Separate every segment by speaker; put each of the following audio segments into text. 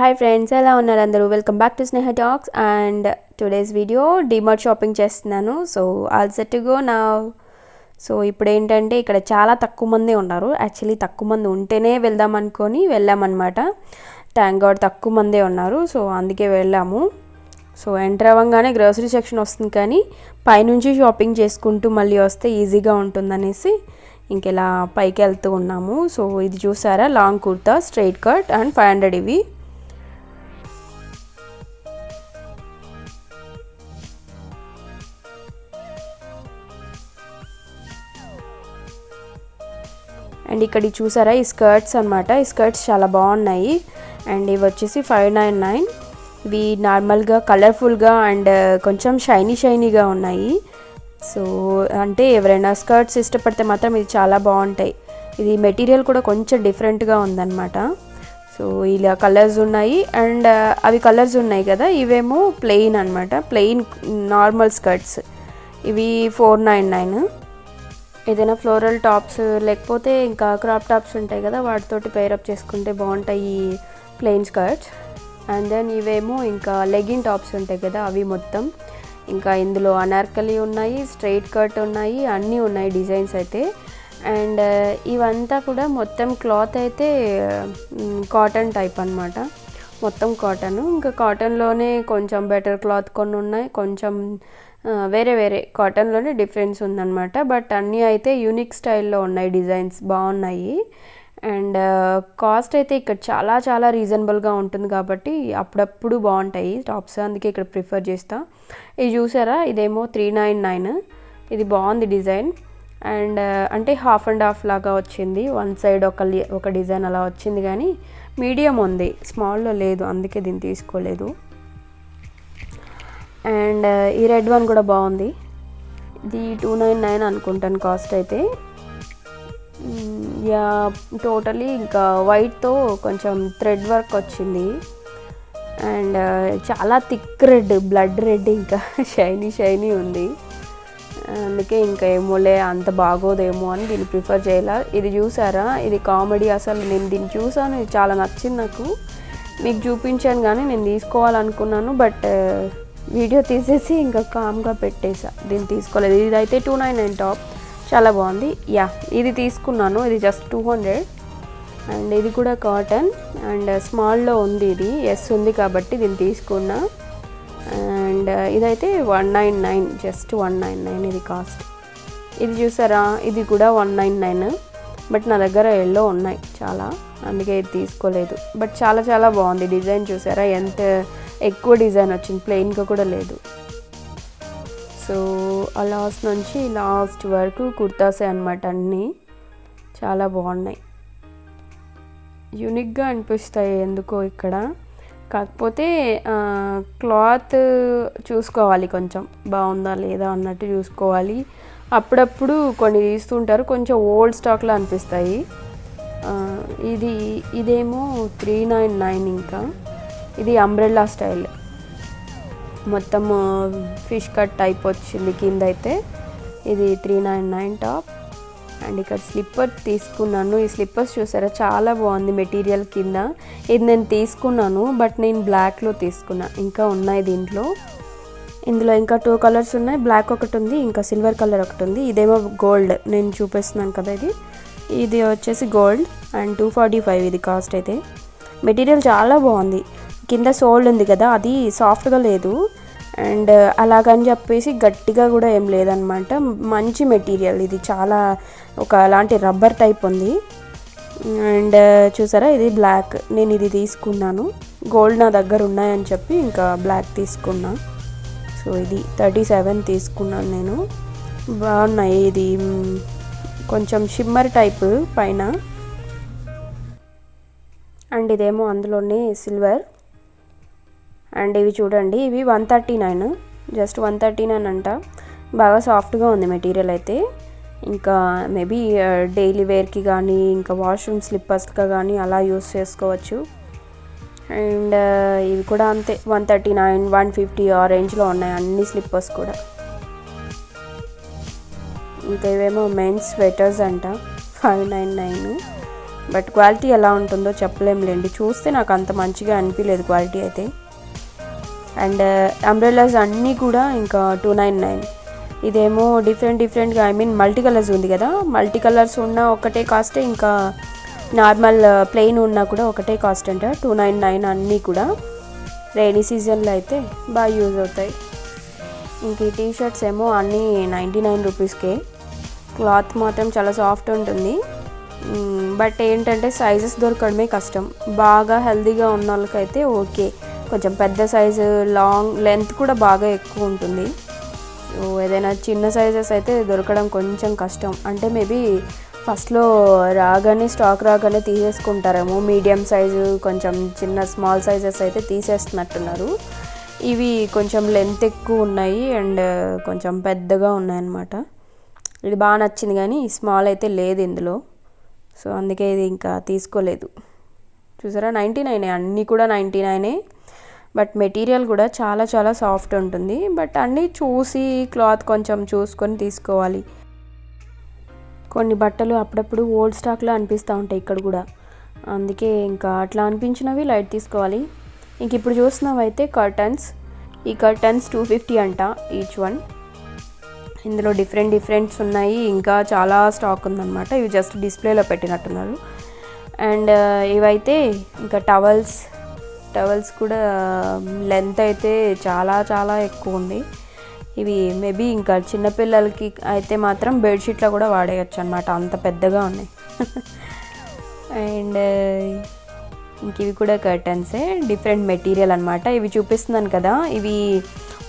Speaker 1: Hi friends, ఎలా ఉన్నారు అందరూ? Welcome back to Sneha talks. And today's video DMart shopping చేస్తున్నాను. So all set to go now. So ఇప్పుడు ఏంటంటే ఇక్కడ చాలా తక్కువ మంది ఉన్నారు. యాక్చువల్లీ తక్కువ మంది ఉంటేనే వెళ్దాం అనుకొని వెళ్ళామన్నమాట. థ్యాంక్ గాడ్ తక్కువ మందే ఉన్నారు, సో అందుకే వెళ్ళాము. సో ఎంటర్ అవ్వగానే గ్రోసరీ సెక్షన్ వస్తుంది, కానీ పైనుంచి షాపింగ్ చేసుకుంటూ మళ్ళీ వస్తే ఈజీగా ఉంటుందనేసి ఇంకెలా పైకి వెళ్తూ ఉన్నాము. సో ఇది చూసారా, long kurta straight cut and 500 ఇవి. అండ్ ఇక్కడ చూసారా, ఈ స్కర్ట్స్ అనమాట. ఈ స్కర్ట్స్ చాలా బాగున్నాయి. అండ్ ఇవి వచ్చేసి 599. ఇవి నార్మల్గా కలర్ఫుల్గా అండ్ కొంచెం షైనీగా ఉన్నాయి. సో అంటే ఎవరైనా స్కర్ట్స్ ఇష్టపడితే మాత్రం ఇది చాలా బాగుంటాయి. ఇది మెటీరియల్ కూడా కొంచెం డిఫరెంట్గా ఉందన్నమాట. సో ఇలా కలర్స్ ఉన్నాయి. అండ్ అవి కలర్స్ ఉన్నాయి కదా, ఇవేమో ప్లెయిన్ అనమాట. ప్లెయిన్ నార్మల్ స్కర్ట్స్ ఇవి 499. ఏదైనా ఫ్లోరల్ టాప్స్ లేకపోతే ఇంకా క్రాప్ టాప్స్ ఉంటాయి కదా, వాటితోటి పేరప్ చేసుకుంటే బాగుంటాయి ప్లెయిన్ స్కర్ట్స్. అండ్ దెన్ ఇవేమో ఇంకా లెగిన్ టాప్స్ ఉంటాయి కదా, అవి మొత్తం. ఇంకా ఇందులో అనార్కలి ఉన్నాయి, స్ట్రైట్ కట్ ఉన్నాయి, అన్నీ ఉన్నాయి డిజైన్స్ అయితే. అండ్ ఇవంతా కూడా మొత్తం క్లాత్ అయితే కాటన్ టైప్ అనమాట. మొత్తం కాటన్. ఇంకా కాటన్లోనే కొంచెం బెటర్ క్లాత్ కొన్ని ఉన్నాయి, కొంచెం వేరే కాటన్లోనే డిఫరెన్స్ ఉందన్నమాట. బట్ అన్నీ అయితే యూనిక్ స్టైల్లో ఉన్నాయి, డిజైన్స్ బాగున్నాయి. అండ్ కాస్ట్ అయితే ఇక్కడ చాలా రీజనబుల్గా ఉంటుంది కాబట్టి అప్పుడప్పుడు బాగుంటాయి టాప్స్, అందుకే ఇక్కడ ప్రిఫర్ చేస్తా. ఇది చూసారా, ఇదేమో 399. ఇది బాగుంది డిజైన్. అండ్ అంటే హాఫ్ అండ్ హాఫ్ లాగా వచ్చింది, వన్ సైడ్ ఒక డిజైన్ అలా వచ్చింది, కానీ మీడియం ఉంది, స్మాల్లో లేదు, అందుకే దీన్ని తీసుకోలేదు. అండ్ ఈ రెడ్ వన్ కూడా బాగుంది. ఇది 299 అనుకుంటాను కాస్ట్ అయితే. యా టోటలీ ఇంకా వైట్తో కొంచెం థ్రెడ్ వర్క్ వచ్చింది. అండ్ చాలా థిక్ రెడ్, బ్లడ్ రెడ్, ఇంకా షైనీ ఉంది. అందుకే ఇంకా ఏమోలే అంత బాగోదేమో అని దీన్ని ప్రిఫర్ చేయాల. ఇది చూసారా, ఇది కామెడీ. అసలు నేను దీన్ని చూసాను, ఇది చాలా నచ్చింది నాకు. మీకు చూపించాను కానీ నేను తీసుకోవాలనుకున్నాను, బట్ వీడియో తీసేసి ఇంకా కామ్గా పెట్టేసా, దీన్ని తీసుకోలేదు. ఇదైతే 299 టాప్, చాలా బాగుంది. యా ఇది తీసుకున్నాను, ఇది జస్ట్ 200. అండ్ ఇది కూడా కాటన్ అండ్ స్మాల్లో ఉంది, ఇది ఎస్ ఉంది కాబట్టి దీన్ని తీసుకున్నా. అండ్ ఇదైతే 199, జస్ట్ 199 ఇది కాస్ట్. ఇది చూసారా, ఇది కూడా 199, బట్ నా దగ్గర ఎల్లో ఉన్నాయి చాలా, అందుకే ఇది తీసుకోలేదు. బట్ చాలా బాగుంది డిజైన్. చూసారా ఎంత ఎక్కువ డిజైన్ వచ్చింది, ప్లెయిన్గా కూడా లేదు. సో ఆ లాస్ట్ నుంచి లాస్ట్ వరకు కుర్తాసే అనమాట, అన్నీ చాలా బాగున్నాయి, యూనిక్గా అనిపిస్తాయి ఎందుకో ఇక్కడ. కాకపోతే క్లాత్ చూసుకోవాలి, కొంచెం బాగుందా లేదా అన్నట్టు చూసుకోవాలి. అప్పుడప్పుడు కొన్ని తీస్తుంటారు, కొంచెం ఓల్డ్ స్టాక్లో అనిపిస్తాయి. ఇదేమో 399. ఇంకా ఇది అంబ్రెల్లా స్టైల్, మొత్తం ఫిష్ కట్ టైప్ వచ్చింది కింద అయితే. ఇది 399 టాప్. అండ్ ఇక్కడ స్లిప్పర్ తీసుకున్నాను. ఈ స్లిప్పర్స్ చూసారా, చాలా బాగుంది మెటీరియల్ కింద. ఇది నేను తీసుకున్నాను, బట్ నేను బ్లాక్లో తీసుకున్నా. ఇంకా ఉన్నాయి ఇందులో ఇంకా 2 కలర్స్ ఉన్నాయి. బ్లాక్ ఒకటి ఉంది, ఇంకా సిల్వర్ కలర్ ఒకటి ఉంది. ఇదేమో గోల్డ్, నేను చూపిస్తున్నాను కదా, ఇది వచ్చేసి గోల్డ్. అండ్ 245 ఇది కాస్ట్ అయితే. మెటీరియల్ చాలా బాగుంది. కింద సోల్ ఉంది కదా, అది సాఫ్ట్గా లేదు. అండ్ అలాగని చెప్పేసి గట్టిగా కూడా ఏం లేదనమాట, మంచి మెటీరియల్. ఇది చాలా అలాంటి రబ్బర్ టైప్ ఉంది. అండ్ చూసారా, ఇది బ్లాక్. నేను ఇది తీసుకున్నాను, గోల్డ్ నా దగ్గర ఉన్నాయని చెప్పి ఇంకా బ్లాక్ తీసుకున్నా. సో ఇది 37 తీసుకున్నాను నేను. బాగున్నాయి. ఇది కొంచెం షిమ్మర్ టైప్ పైన. అండ్ ఇదేమో అందులోనే సిల్వర్. అండ్ ఇవి చూడండి, ఇవి 139, జస్ట్ 139 అంట. బాగా సాఫ్ట్గా ఉంది మెటీరియల్ అయితే. ఇంకా మేబీ డైలీ వేర్కి కానీ ఇంకా వాష్రూమ్ స్లిప్పర్స్గా కానీ అలా యూస్ చేసుకోవచ్చు. అండ్ ఇవి కూడా అంతే, 139, 150 ఆ రేంజ్లో ఉన్నాయి అన్ని స్లిప్పర్స్ కూడా. ఇంకా ఇవేమో మెన్స్ స్వెటర్స్ అంట, 599. బట్ క్వాలిటీ ఎలా ఉంటుందో చెప్పలేములేండి, చూస్తే నాకు అంత మంచిగా అనిపించలేదు క్వాలిటీ అయితే. అండ్ అంబ్రెల్లాస్ అన్నీ కూడా ఇంకా 299. ఇదేమో డిఫరెంట్గా మల్టీ కలర్స్ ఉంది కదా, మల్టీ కలర్స్ ఉన్న ఒకటే కాస్టే, ఇంకా నార్మల్ ప్లెయిన్ ఉన్నా కూడా ఒకటే కాస్ట్ అంట, 299 అన్నీ కూడా. రైనీ సీజన్లో అయితే బాగా యూజ్ అవుతాయి. ఇంక ఈ టీషర్ట్స్ ఏమో అన్నీ 99 రూపీస్కే. క్లాత్ మాత్రం చాలా సాఫ్ట్ ఉంటుంది, బట్ ఏంటంటే సైజెస్ దొరకడమే కష్టం. బాగా హెల్తీగా ఉన్న వాళ్ళకైతే ఓకే, కొంచెం పెద్ద సైజు, లెంత్ కూడా బాగా ఎక్కువ ఉంటుంది. సో ఏదైనా చిన్న సైజెస్ అయితే దొరకడం కొంచెం కష్టం. అంటే మేబీ ఫస్ట్లో స్టాక్ రాగానే తీసేసుకుంటారేమో. మీడియం సైజు, కొంచెం చిన్న స్మాల్ సైజెస్ అయితే తీసేస్తున్నట్టున్నారు. ఇవి కొంచెం లెంత్ ఎక్కువ ఉన్నాయి అండ్ కొంచెం పెద్దగా ఉన్నాయన్నమాట. ఇది బాగా నచ్చింది, కానీ స్మాల్ అయితే లేదు ఇందులో. సో అందుకే ఇది ఇంకా తీసుకోలేదు. చూసారా, 99 అన్నీ కూడా 99. బట్ మెటీరియల్ కూడా చాలా చాలా సాఫ్ట్ ఉంటుంది. బట్ అన్నీ చూసి క్లాత్ కొంచెం చూసుకొని తీసుకోవాలి. కొన్ని బట్టలు అప్పుడప్పుడు ఓల్డ్ స్టాక్లో అనిపిస్తూ ఉంటాయి ఇక్కడ కూడా, అందుకే ఇంకా అట్లా అనిపించినవి లైట్ తీసుకోవాలి. ఇంక ఇప్పుడు చూసినవైతే కర్టన్స్. ఈ కర్టన్స్ 250 అంట ఈచ్ వన్. ఇందులో డిఫరెంట్స్ ఉన్నాయి, ఇంకా చాలా స్టాక్ ఉందన్నమాట. ఇవి జస్ట్ డిస్ప్లేలో పెట్టినట్టున్నారు. అండ్ ఇవైతే ఇంకా టవల్స్ కూడా లెంత్ అయితే చాలా చాలా ఎక్కువ ఉంది. ఇవి మేబీ ఇంకా చిన్నపిల్లలకి అయితే మాత్రం బెడ్షీట్లో కూడా వాడేయచ్చు అనమాట, అంత పెద్దగా ఉన్నాయి. అండ్ ఇంక ఇవి కూడా కర్టన్సే, డిఫరెంట్ మెటీరియల్ అనమాట. ఇవి చూపిస్తున్నాను కదా, ఇవి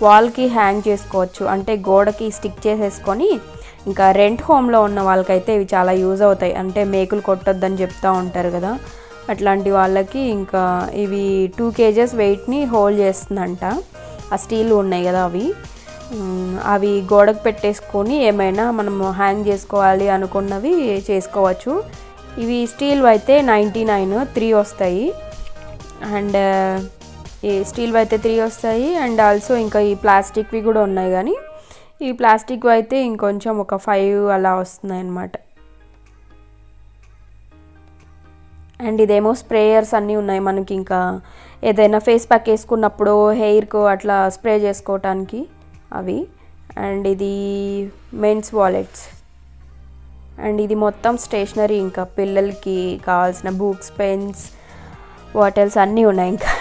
Speaker 1: వాల్కి హ్యాంగ్ చేసుకోవచ్చు, అంటే గోడకి స్టిక్ చేసేసుకొని. ఇంకా రెంట్ హోమ్లో ఉన్న వాళ్ళకైతే ఇవి చాలా యూజ్ అవుతాయి. అంటే మేకులు కొట్టొద్దని చెప్తూ ఉంటారు కదా, అట్లాంటి వాళ్ళకి ఇంకా ఇవి 2 kgs వెయిట్ని హోల్డ్ చేస్తుందంట. ఆ స్టీల్ ఉన్నాయి కదా, అవి గోడకు పెట్టేసుకొని ఏమైనా మనము హ్యాంగ్ చేసుకోవాలి అనుకున్నవి చేసుకోవచ్చు. ఇవి స్టీల్ అయితే 99, 3 వస్తాయి. అండ్ ఈ స్టీల్ అయితే 3 వస్తాయి. అండ్ ఆల్సో ఇంకా ఈ ప్లాస్టిక్వి కూడా ఉన్నాయి, కానీ ఈ ప్లాస్టిక్ అయితే ఇంకొంచెం ఒక 5 అలా వస్తున్నాయి అన్నమాట. అండ్ ఇదేమో స్ప్రేయర్స్ అన్నీ ఉన్నాయి మనకి, ఇంకా ఏదైనా ఫేస్ ప్యాక్ వేసుకున్నప్పుడు హెయిర్కు అట్లా స్ప్రే చేసుకోవటానికి అవి. అండ్ ఇది మెన్స్ వాలెట్స్. అండ్ ఇది మొత్తం స్టేషనరీ, ఇంకా పిల్లలకి కావాల్సిన బుక్స్, పెన్స్, బాటిల్స్ అన్నీ ఉన్నాయి ఇంకా.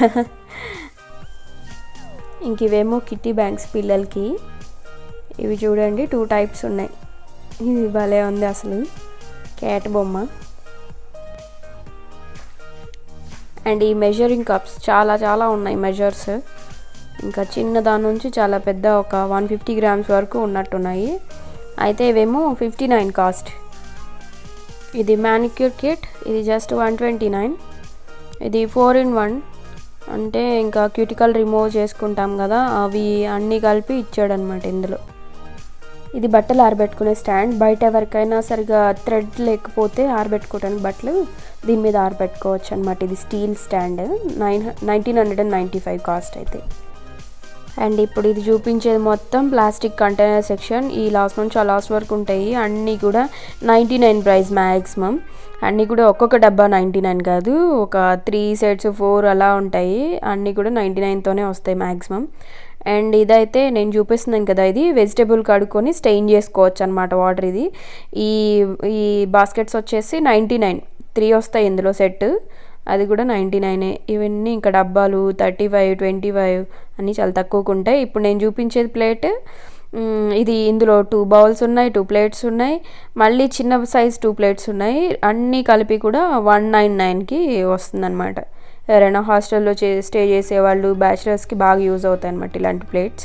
Speaker 1: ఇంక ఇవేమో కిట్టి బ్యాంక్స్ పిల్లలకి. ఇవి చూడండి 2 టైప్స్ ఉన్నాయి. ఇది భలే ఉంది అసలు, క్యాట్ బొమ్మ. అండ్ ఈ మెజరింగ్ కప్స్ చాలా చాలా ఉన్నాయి మెజర్స్, ఇంకా చిన్న దాని నుంచి చాలా పెద్ద ఒక 150 grams వరకు ఉన్నట్టున్నాయి. అయితే ఇవేమో 59 కాస్ట్. ఇది మ్యానిక్యూర్ కిట్, ఇది జస్ట్ 129. ఇది 4-in-1, అంటే ఇంకా క్యూటికల్ రిమూవ్ చేసుకుంటాం కదా, అవి అన్నీ కలిపి ఇచ్చాడనమాట ఇందులో. ఇది బట్టలు ఆరబెట్టుకునే స్టాండ్. బయట ఎవరికైనా సరిగా థ్రెడ్ లేకపోతే ఆరబెట్టుకోవడానికి బట్టలు దీని మీద ఆరబెట్టుకోవచ్చు అనమాట. ఇది స్టీల్ స్టాండ్, 1995 కాస్ట్ అయితే. అండ్ ఇప్పుడు ఇది చూపించేది మొత్తం ప్లాస్టిక్ కంటైనర్ సెక్షన్. ఈ లాస్ట్ నుంచి ఆ లాస్ట్ వరకు ఉంటాయి. అన్నీ కూడా 99 ప్రైస్ మ్యాక్సిమం. అన్నీ కూడా ఒక్కొక్క డబ్బా 99 కాదు, ఒక 3 sets 4 అలా ఉంటాయి. అన్నీ కూడా 99తోనే వస్తాయి మ్యాక్సిమం. అండ్ ఇదైతే నేను చూపిస్తున్నాను కదా, ఇది వెజిటేబుల్ కడుక్కొని స్టెయిన్ చేసుకోవచ్చు అనమాట వాటర్. ఇది ఈ బాస్కెట్స్ వచ్చేసి 99, 3 వస్తాయి ఇందులో సెట్, అది కూడా 99. ఇవన్నీ ఇంకా డబ్బాలు 35, 25 అన్నీ చాలా తక్కువకు ఉంటాయి. ఇప్పుడు నేను చూపించేది ప్లేట్. ఇది ఇందులో 2 బౌల్స్ ఉన్నాయి, 2 plates ఉన్నాయి, మళ్ళీ చిన్న సైజ్ 2 plates ఉన్నాయి. అన్నీ కలిపి కూడా 199కి వస్తుందన్నమాట. ఎవరైనా హాస్టల్లో స్టే చేసేవాళ్ళు, బ్యాచిలర్స్కి బాగా యూజ్ అవుతాయి అన్నమాట ఇలాంటి ప్లేట్స్.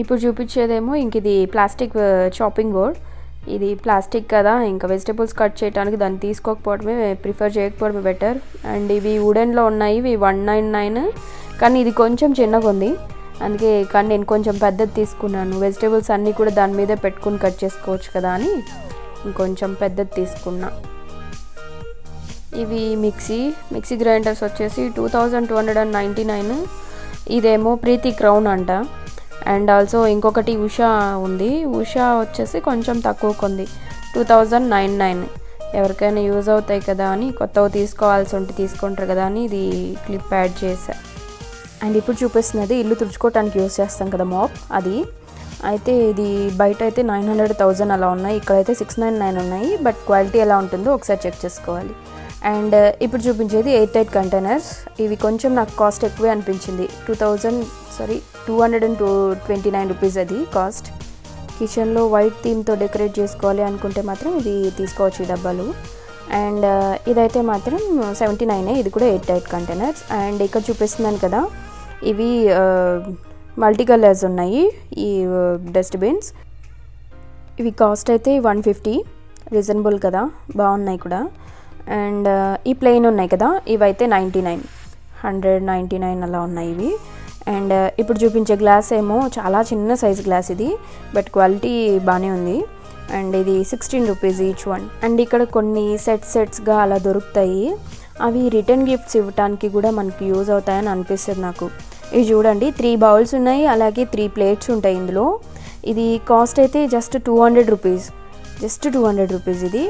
Speaker 1: ఇప్పుడు చూపించేదేమో ఇంక ఇది ప్లాస్టిక్ చాపింగ్ బోర్డ్. ఇది ప్లాస్టిక్ కదా, ఇంకా వెజిటేబుల్స్ కట్ చేయడానికి దాన్ని తీసుకోకపోవడమే, ప్రిఫర్ చేయకపోవడమే బెటర్. అండ్ ఇవి వుడెన్లో ఉన్నాయి, ఇవి 199, కానీ ఇది కొంచెం చిన్నగా ఉంది, అందుకే. కానీ నేను కొంచెం పెద్దది తీసుకున్నాను, వెజిటేబుల్స్ అన్నీ కూడా దాని మీదే పెట్టుకుని కట్ చేసుకోవచ్చు కదా అని ఇంకొంచెం పెద్దది తీసుకున్నా. ఇవి మిక్సీ గ్రైండర్స్ వచ్చేసి 2299. ఇదేమో ప్రీతి క్రౌన్ అంట. అండ్ ఆల్సో ఇంకొకటి ఉషా ఉంది, ఉషా వచ్చేసి కొంచెం తక్కువకు ఉంది, 2099. ఎవరికైనా యూజ్ అవుతాయి కదా అని, కొత్తవి తీసుకోవాల్సి ఉంటే తీసుకుంటారు కదా అని ఇది క్లిప్ యాడ్ చేశా. అండ్ ఇప్పుడు చూపిస్తున్నది ఇల్లు తుడుచుకోవటానికి యూజ్ చేస్తాం కదా మాప్, అది అయితే ఇది బయట అయితే 900,000 అలా ఉన్నాయి, ఇక్కడైతే 699 ఉన్నాయి. బట్ క్వాలిటీ ఎలా ఉంటుందో ఒకసారి చెక్ చేసుకోవాలి. అండ్ ఇప్పుడు చూపించేది 8 కంటైనర్స్. ఇవి కొంచెం నాకు కాస్ట్ ఎక్కువే అనిపించింది, 229 రూపీస్ అది కాస్ట్. కిచెన్లో వైట్ థీమ్తో డెకరేట్ చేసుకోవాలి అనుకుంటే మాత్రం ఇది తీసుకోవచ్చు ఈ డబ్బాలు. అండ్ ఇదైతే మాత్రం 79, ఇది కూడా 8 కంటైనర్స్. అండ్ ఇక్కడ చూపిస్తున్నాను కదా, ఇవి మల్టీ కలర్స్ ఉన్నాయి ఈ డస్ట్బిన్స్. ఇవి కాస్ట్ అయితే 150, రీజనబుల్ కదా, బాగున్నాయి కూడా. అండ్ ఈ ప్లెయిన్ ఉన్నాయి కదా, ఇవైతే 199 అలా ఉన్నాయి ఇవి. అండ్ ఇప్పుడు చూపించే గ్లాస్ ఏమో చాలా చిన్న సైజ్ గ్లాస్ ఇది, బట్ క్వాలిటీ బాగానే ఉంది. అండ్ ఇది 16 రూపీస్ ఈచ్ వన్. అండ్ ఇక్కడ కొన్ని సెట్స్గా అలా దొరుకుతాయి, అవి రిటర్న్ గిఫ్ట్స్ ఇవ్వటానికి కూడా మనకి యూజ్ అవుతాయని అనిపిస్తుంది నాకు. ఇవి చూడండి, 3 బౌల్స్ ఉన్నాయి, అలాగే 3 ప్లేట్స్ ఉంటాయి ఇందులో. ఇది కాస్ట్ అయితే జస్ట్ 200 రూపీస్ ఇది.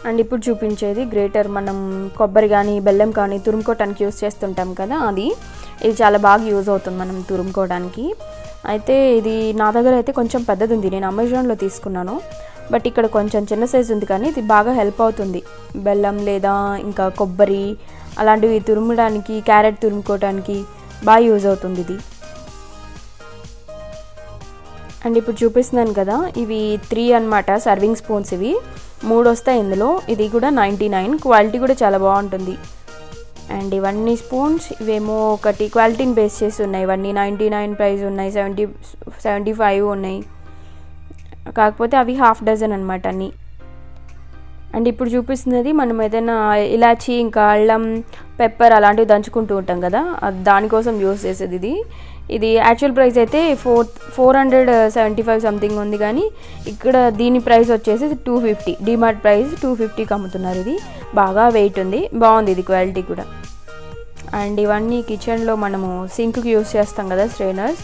Speaker 1: అండ్ ఇప్పుడు చూపించేది గ్రేటర్, మనం కొబ్బరి కానీ బెల్లం కానీ తురుముకోవటానికి యూజ్ చేస్తుంటాం కదా, ఇది చాలా బాగా యూజ్ అవుతుంది మనం తురుముకోవడానికి. అయితే ఇది నా దగ్గర అయితే కొంచెం పెద్దది ఉంది, నేను అమెజాన్లో తీసుకున్నాను. బట్ ఇక్కడ కొంచెం చిన్న సైజు ఉంది, కానీ ఇది బాగా హెల్ప్ అవుతుంది. బెల్లం లేదా ఇంకా కొబ్బరి అలాంటివి తురుమడానికి, క్యారెట్ తురుముకోవడానికి బాగా యూజ్ అవుతుంది ఇది. అండ్ ఇప్పుడు చూపిస్తున్నాను కదా, ఇవి 3 అన్నమాట సర్వింగ్ స్పూన్స్. ఇవి 3 వస్తాయి ఇందులో. ఇది కూడా 99, క్వాలిటీ కూడా చాలా బాగుంటుంది. అండ్ ఇవన్నీ స్పూన్స్, ఇవేమో ఒకటి క్వాలిటీని బేస్ చేసి ఉన్నాయి, ఇవన్నీ 99 ప్రైస్ ఉన్నాయి, 75 ఉన్నాయి, కాకపోతే అవి హాఫ్ డజన్ అనమాట అన్నీ. అండ్ ఇప్పుడు చూపిస్తున్నది మనం ఏదైనా ఇలాచీ ఇంకా అల్లం పెప్పర్ అలాంటివి దంచుకుంటూ ఉంటాం కదా, దానికోసం యూస్ చేసేది ఇది యాక్చువల్ ప్రైస్ అయితే 475 సంథింగ్ ఉంది, కానీ ఇక్కడ దీని ప్రైస్ వచ్చేసి 250, డిమార్ట్ ప్రైస్ 250కి అమ్ముతున్నారు. ఇది బాగా వెయిట్ ఉంది, బాగుంది ఇది క్వాలిటీ కూడా. అండ్ ఇవన్నీ కిచెన్లో మనము సింక్కి యూస్ చేస్తాం కదా స్ట్రైనర్స్,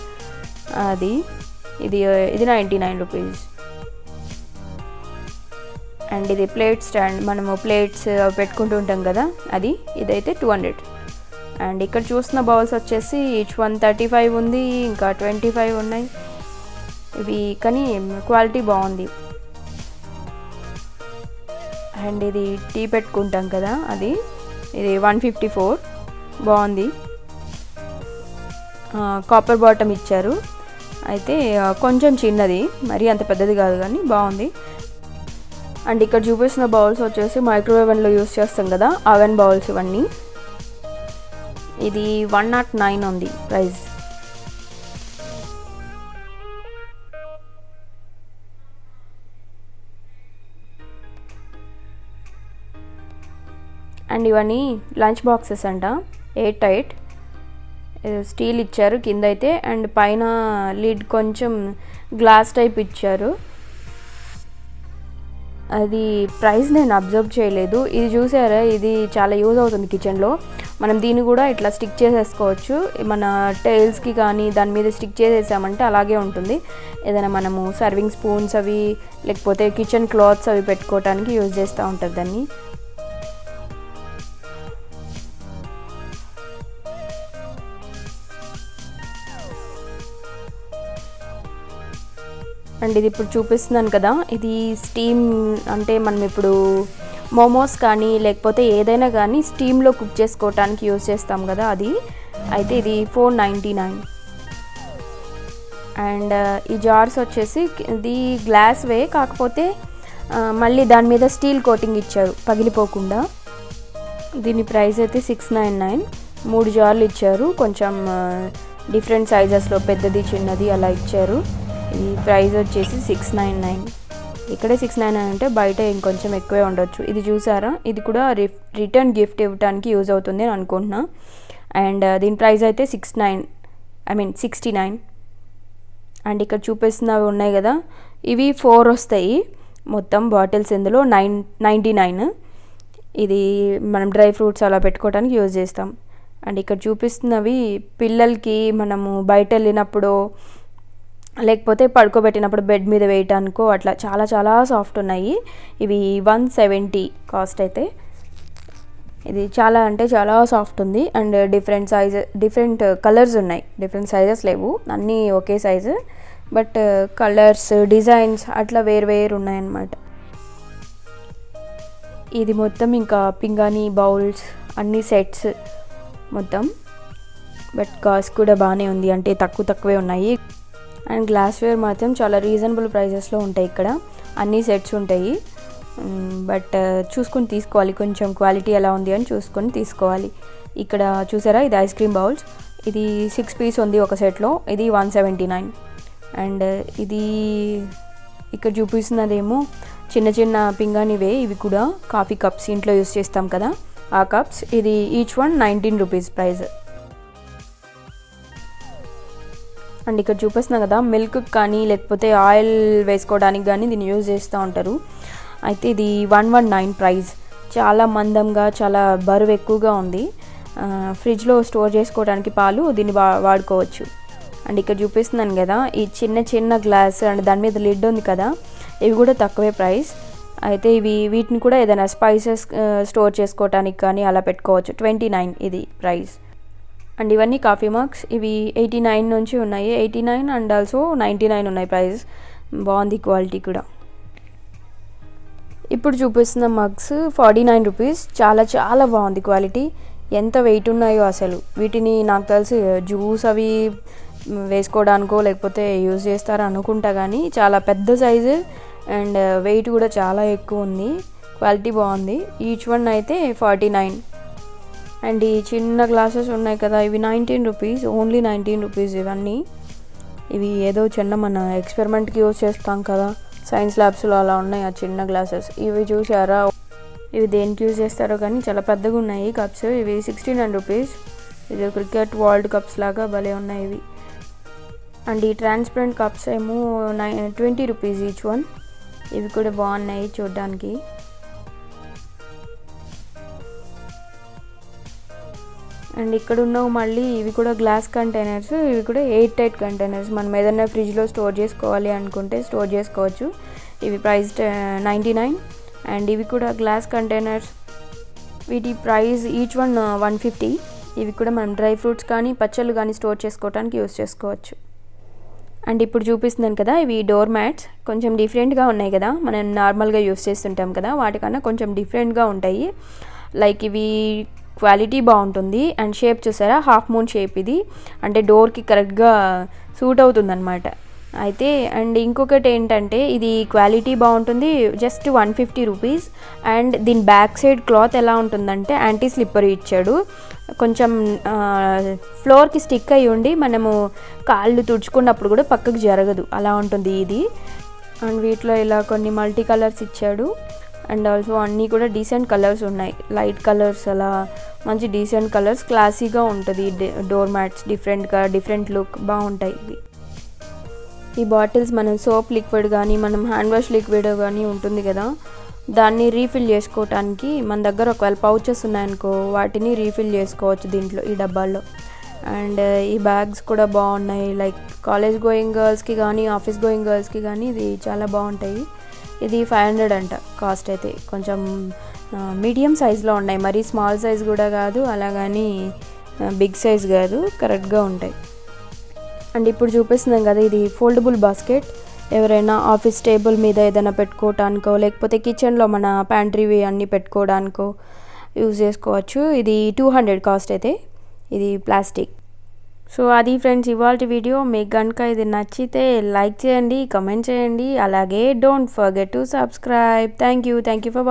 Speaker 1: ఇది 99 రూపీస్. అండ్ ఇది ప్లేట్ స్టాండ్, మనము ప్లేట్స్ పెట్టుకుంటూ ఉంటాం కదా, ఇదైతే 200. అండ్ ఇక్కడ చూస్తున్న బౌల్స్ వచ్చేసి ఈచ్ 135 ఉంది, ఇంకా 25 ఉన్నాయి ఇవి, కానీ క్వాలిటీ బాగుంది. అండ్ ఇది టీ పెట్టుకుంటాం కదా, ఇది 154, బాగుంది. కాపర్ బాటమ్ ఇచ్చారు, అయితే కొంచెం చిన్నది, మరీ అంత పెద్దది కాదు, కానీ బాగుంది. అండ్ ఇక్కడ చూపిస్తున్న బౌల్స్ వచ్చేసి మైక్రోవేవ్ ఓవెన్లో యూస్ చేస్తాం కదా, అవెన్ బౌల్స్ ఇవన్నీ. ఇది 109 ఉంది ప్రైస్. అండ్ ఇవన్నీ లంచ్ బాక్సెస్ అంట, 8 స్టీల్ ఇచ్చారు కింద అయితే, అండ్ పైన లిడ్ కొంచెం గ్లాస్ టైప్ ఇచ్చారు. అది ప్రైస్ నేను అబ్జర్వ్ చేయలేదు. ఇది చూసారా, ఇది చాలా యూజ్ అవుతుంది కిచెన్లో. మనం దీన్ని కూడా ఇట్లా స్టిక్ చేసేసుకోవచ్చు, మన టైల్స్కి కానీ దాని మీద స్టిక్ చేసేసామంటే అలాగే ఉంటుంది. ఏదైనా మనము సర్వింగ్ స్పూన్స్ అవి లేకపోతే కిచెన్ క్లాత్స్ అవి పెట్టుకోవడానికి యూజ్ చేస్తూ ఉంటుంది దాన్ని. అండ్ ఇది ఇప్పుడు చూపిస్తున్నాను కదా, ఇది స్టీమ్, అంటే మనం ఇప్పుడు మోమోస్ కానీ లేకపోతే ఏదైనా కానీ స్టీమ్లో కుక్ చేసుకోవటానికి యూజ్ చేస్తాం కదా, అయితే ఇది 499. అండ్ ఈ జార్స్ వచ్చేసి ఇది గ్లాస్వే, కాకపోతే మళ్ళీ దాని మీద స్టీల్ కోటింగ్ ఇచ్చారు పగిలిపోకుండా. దీని ప్రైస్ అయితే 699. 3 జార్లు ఇచ్చారు, కొంచెం డిఫరెంట్ సైజెస్లో, పెద్దది చిన్నది అలా ఇచ్చారు. ఈ ప్రైస్ వచ్చేసి 699. ఇక్కడే 699 అంటే బయట ఇంకొంచెం ఎక్కువే ఉండొచ్చు. ఇది చూసారా, ఇది కూడా రిటర్న్ గిఫ్ట్ ఇవ్వడానికి యూజ్ అవుతుంది అని అనుకుంటున్నా. అండ్ దీని ప్రైస్ అయితే 69. అండ్ ఇక్కడ చూపిస్తున్నవి ఉన్నాయి కదా, ఇవి 4 వస్తాయి మొత్తం బాటిల్స్, ఇందులో 99. ఇది మనం డ్రై ఫ్రూట్స్ అలా పెట్టుకోవడానికి యూజ్ చేస్తాం. అండ్ ఇక్కడ చూపిస్తున్నవి పిల్లలకి మనము బయట వెళ్ళినప్పుడు లేకపోతే పడుకోబెట్టినప్పుడు బెడ్ మీద వేయటానికో అట్లా చాలా చాలా సాఫ్ట్ ఉన్నాయి. ఇవి 170 కాస్ట్ అయితే. ఇది చాలా అంటే చాలా సాఫ్ట్ ఉంది. అండ్ డిఫరెంట్ కలర్స్ ఉన్నాయి, డిఫరెంట్ సైజెస్ లేవు, అన్నీ ఒకే సైజు, బట్ కలర్స్ డిజైన్స్ అట్లా వేరు ఉన్నాయన్నమాట. ఇది మొత్తం ఇంకా పింగాణి బౌల్స్ అన్ని సెట్స్ మొత్తం, బట్ కాస్ట్ కూడా బాగానే ఉంది, అంటే తక్కువే ఉన్నాయి. అండ్ గ్లాస్వేర్ మాత్రం చాలా రీజనబుల్ ప్రైజెస్లో ఉంటాయి ఇక్కడ, అన్ని సెట్స్ ఉంటాయి. బట్ చూసుకొని తీసుకోవాలి, కొంచెం క్వాలిటీ ఎలా ఉంది అని చూసుకొని తీసుకోవాలి. ఇక్కడ చూసారా, ఇది ఐస్ క్రీమ్ బౌల్స్, ఇది 6 పీస్ ఉంది ఒక సెట్లో, ఇది 179. అండ్ ఇది ఇక్కడ చూపిస్తున్నదేమో చిన్న పింగాణివే, ఇవి కూడా కాఫీ కప్స్ ఇంట్లో యూస్ చేస్తాం కదా ఆ కప్స్. ఇది each one 19 rupees price. And ఇక్కడ చూపిస్తున్నా కదా, మిల్క్ కానీ లేకపోతే ఆయిల్ వేసుకోవడానికి కానీ దీన్ని యూజ్ చేస్తూ ఉంటారు. అయితే ఇది 119 ప్రైస్. చాలా మందంగా, చాలా బరువు ఎక్కువగా ఉంది. ఫ్రిడ్జ్లో స్టోర్ చేసుకోవడానికి పాలు దీన్ని వాడుకోవచ్చు. అండ్ ఇక్కడ చూపిస్తున్నాను కదా, ఈ చిన్న గ్లాస్ అండ్ దాని మీద లిడ్ ఉంది కదా, ఇవి కూడా తక్కువే ప్రైస్. అయితే వీటిని కూడా ఏదైనా స్పైసెస్ స్టోర్ చేసుకోవడానికి కానీ అలా పెట్టుకోవచ్చు. 29 ఇది ప్రైస్. అండ్ ఇవన్నీ కాఫీ మగ్స్, ఇవి 89 నుంచి ఉన్నాయి, 89 అండ్ ఆల్సో 99 ఉన్నాయి ప్రైస్. బాగుంది క్వాలిటీ కూడా. ఇప్పుడు చూపిస్తున్న మగ్స్ 49 రూపీస్. చాలా బాగుంది క్వాలిటీ. ఎంత వెయిట్ ఉన్నాయో అసలు. వీటిని నాకు తెలిసి జ్యూస్ అవి వేసుకోవడానికో లేకపోతే యూజ్ చేస్తారో అనుకుంటా, కానీ చాలా పెద్ద సైజు అండ్ వెయిట్ కూడా చాలా ఎక్కువ ఉంది. క్వాలిటీ బాగుంది. ఈచ్ వన్ అయితే 49. అండ్ ఈ చిన్న గ్లాసెస్ ఉన్నాయి కదా, ఇవి 19 రూపీస్, ఓన్లీ 19 రూపీస్ ఇవన్నీ. ఇవి ఏదో చిన్న మన ఎక్స్పెరిమెంట్కి యూజ్ చేస్తాం కదా సైన్స్ ల్యాబ్స్లో, అలా ఉన్నాయి ఆ చిన్న గ్లాసెస్. ఇవి చూసారా, ఇవి దేనికి యూజ్ చేస్తారో కానీ చాలా పెద్దగా ఉన్నాయి కప్స్. ఇవి 69 రూపీస్. ఇది క్రికెట్ వరల్డ్ కప్స్ లాగా భలే ఉన్నాయి ఇవి. అండ్ ఈ ట్రాన్స్పరెంట్ కప్స్ ఏమో 20 రూపీస్ ఈచ్ వన్. ఇవి కూడా బాగున్నాయి చూడడానికి. అండ్ ఇక్కడ ఉన్నవి మళ్ళీ ఇవి కూడా గ్లాస్ కంటైనర్స్, ఇవి కూడా 8 టైట్ కంటైనర్స్. మనం ఏదైనా ఫ్రిడ్జ్లో స్టోర్ చేసుకోవాలి అనుకుంటే స్టోర్ చేసుకోవచ్చు. ఇవి ప్రైస్ 99. అండ్ ఇవి కూడా గ్లాస్ కంటైనర్స్, వీటి ప్రైస్ ఈచ్ వన్ 150. ఇవి కూడా మనం డ్రై ఫ్రూట్స్ కానీ పచ్చళ్ళు కానీ స్టోర్ చేసుకోవడానికి యూస్ చేసుకోవచ్చు. అండ్ ఇప్పుడు చూపిస్తున్నాను కదా, ఇవి డోర్ మ్యాట్స్. కొంచెం డిఫరెంట్గా ఉన్నాయి కదా, మనం నార్మల్గా యూస్ చేస్తుంటాం కదా వాటికన్నా కొంచెం డిఫరెంట్గా ఉంటాయి. లైక్ ఇవి క్వాలిటీ బాగుంటుంది. అండ్ షేప్ చూసారా, హాఫ్ మూన్ షేప్. ఇది అంటే డోర్కి కరెక్ట్గా సూట్ అవుతుందన్నమాట. అయితే అండ్ ఇంకొకటి ఏంటంటే, ఇది క్వాలిటీ బాగుంటుంది, జస్ట్ 150 రూపీస్. అండ్ దీని బ్యాక్ సైడ్ క్లాత్ ఎలా ఉంటుందంటే యాంటీ స్లిప్పర్ ఇచ్చాడు. కొంచెం ఫ్లోర్కి స్టిక్ అయ్యి ఉండి మనము కాళ్ళు తుడుచుకున్నప్పుడు కూడా పక్కకు జరగదు, అలా ఉంటుంది ఇది. అండ్ వీటిలో ఇలా కొన్ని మల్టీ కలర్స్ ఇచ్చాడు. అండ్ ఆల్సో అన్నీ కూడా డీసెంట్ కలర్స్ ఉన్నాయి, లైట్ కలర్స్, అలా మంచి డీసెంట్ కలర్స్. క్లాసీగా ఉంటుంది డోర్ మ్యాట్స్, డిఫరెంట్ లుక్ బాగుంటాయి ఇవి. ఈ బాటిల్స్ మనం సోప్ లిక్విడ్ కానీ మనం హ్యాండ్ వాష్ లిక్విడ్ కానీ ఉంటుంది కదా, దాన్ని రీఫిల్ చేసుకోవటానికి మన దగ్గర ఒకవేళ పౌచెస్ ఉన్నాయనుకో వాటిని రీఫిల్ చేసుకోవచ్చు దీంట్లో, ఈ డబ్బాల్లో. అండ్ ఈ బ్యాగ్స్ కూడా బాగున్నాయి, లైక్ కాలేజ్ గోయింగ్ గర్ల్స్కి కానీ ఆఫీస్ గోయింగ్ గర్ల్స్కి కానీ ఇది చాలా బాగుంటాయి. ఇది 500 అంట కాస్ట్. అయితే కొంచెం మీడియం సైజులో ఉన్నాయి, మరీ స్మాల్ సైజ్ కూడా కాదు, అలాగని బిగ్ సైజ్ కాదు, కరెక్ట్గా ఉంటాయి. అండ్ ఇప్పుడు చూపిస్తున్నాం కదా, ఇది ఫోల్డబుల్ బాస్కెట్. ఎవరైనా ఆఫీస్ టేబుల్ మీద ఏదైనా పెట్టుకోవటానికో లేకపోతే కిచెన్లో మన ప్యాంట్రీవి అన్నీ పెట్టుకోవడానికో యూజ్ చేసుకోవచ్చు. ఇది 200 కాస్ట్. అయితే ఇది ప్లాస్టిక్. సో అది ఫ్రెండ్స్ ఇవాల్టి వీడియో. మీకు కనుక ఇది నచ్చితే లైక్ చేయండి, కమెంట్ చేయండి, అలాగే don't forget to subscribe. Thank you for watching.